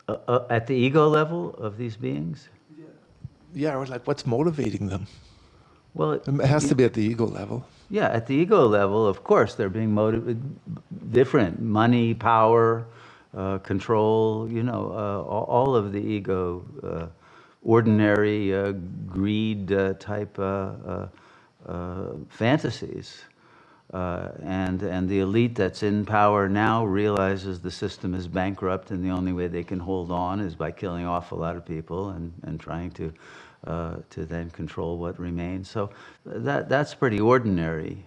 At the ego level of these beings? Yeah, or like what's motivating them? Well, It has to be at the ego level. yeah, at the ego level, of course, they're being motivated different. Money, power, control, all of the ego, ordinary greed type fantasies. And the elite that's in power now realizes the system is bankrupt, and the only way they can hold on is by killing off a lot of people and trying to then control what remains. So that's pretty ordinary,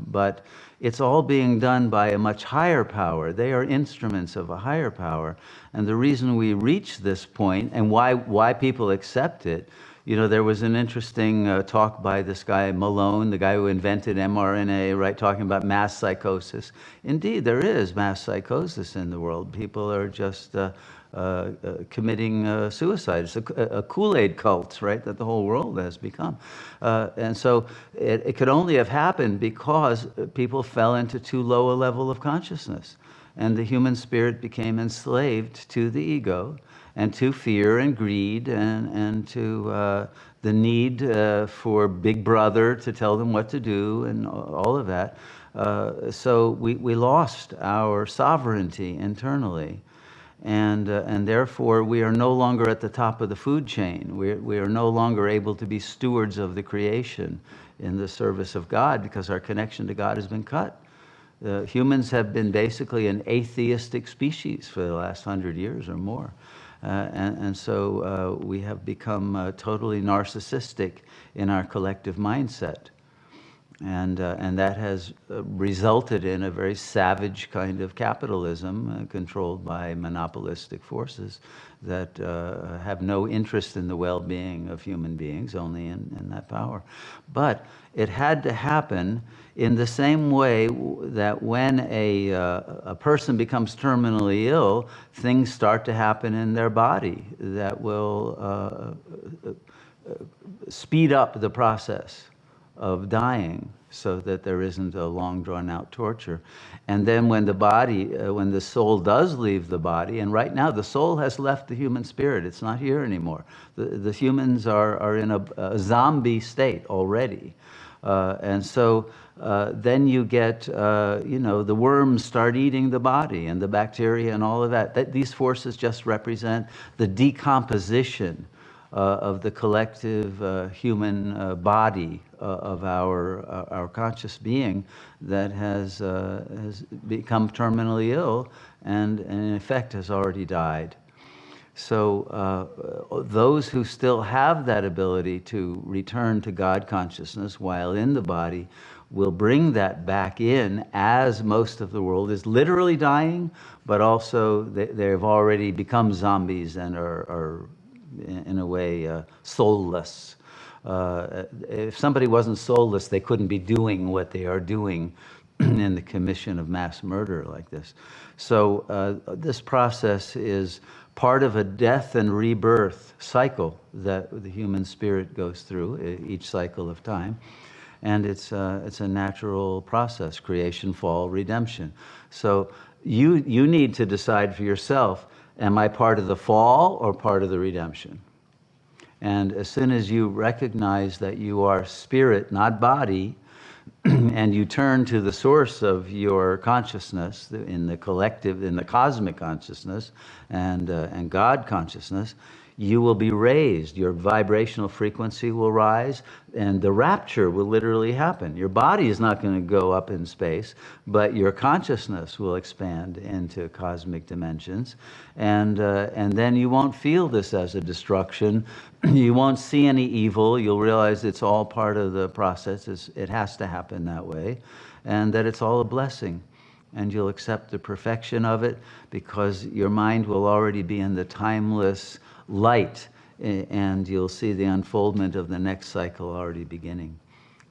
but it's all being done by a much higher power. They are instruments of a higher power, and the reason we reach this point and why people accept it. There was an interesting talk by this guy, Malone, the guy who invented mRNA, right, talking about mass psychosis. Indeed, there is mass psychosis in the world. People are just committing suicide. It's a Kool-Aid cult, right, that the whole world has become. And so it could only have happened because people fell into too low a level of consciousness. And the human spirit became enslaved to the ego, and to fear and greed, and to the need for Big Brother to tell them what to do, and all of that. So we lost our sovereignty internally, and therefore we are no longer at the top of the food chain. We are no longer able to be stewards of the creation in the service of God, because our connection to God has been cut. Humans have been basically an atheistic species for the last 100 years or more. And so we have become totally narcissistic in our collective mindset. And that has resulted in a very savage kind of capitalism controlled by monopolistic forces that have no interest in the well-being of human beings, only in that power. But it had to happen in the same way that when a person becomes terminally ill, things start to happen in their body that will speed up the process of dying, so that there isn't a long drawn out torture. And then when the body, when the soul does leave the body, and right now the soul has left the human spirit, it's not here anymore. The humans are in a zombie state already. And so then you get, the worms start eating the body, and the bacteria and all of that. These forces just represent the decomposition of the collective human body of our conscious being that has become terminally ill and in effect has already died. So those who still have that ability to return to God consciousness while in the body will bring that back in, as most of the world is literally dying, but also they've already become zombies and are in a way soulless. If somebody wasn't soulless, they couldn't be doing what they are doing in the commission of mass murder like this. So this process is part of a death and rebirth cycle that the human spirit goes through each cycle of time. And it's a natural process: creation, fall, redemption. So you need to decide for yourself, am I part of the fall or part of the redemption? And as soon as you recognize that you are spirit, not body, and you turn to the source of your consciousness in the collective, in the cosmic consciousness and God consciousness, you will be raised. Your vibrational frequency will rise, and the rapture will literally happen. Your body is not going to go up in space, but your consciousness will expand into cosmic dimensions, and then you won't feel this as a destruction. You won't see any evil. You'll realize it's all part of the process. It has to happen that way, and that it's all a blessing. And you'll accept the perfection of it, because your mind will already be in the timeless light, and you'll see the unfoldment of the next cycle already beginning.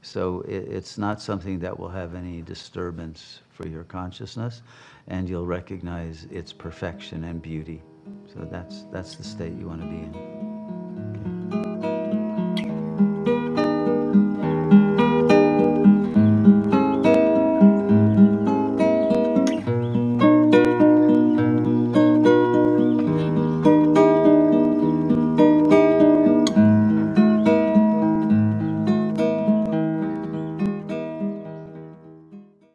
So it's not something that will have any disturbance for your consciousness, and you'll recognize its perfection and beauty. So that's the state you want to be in. Okay.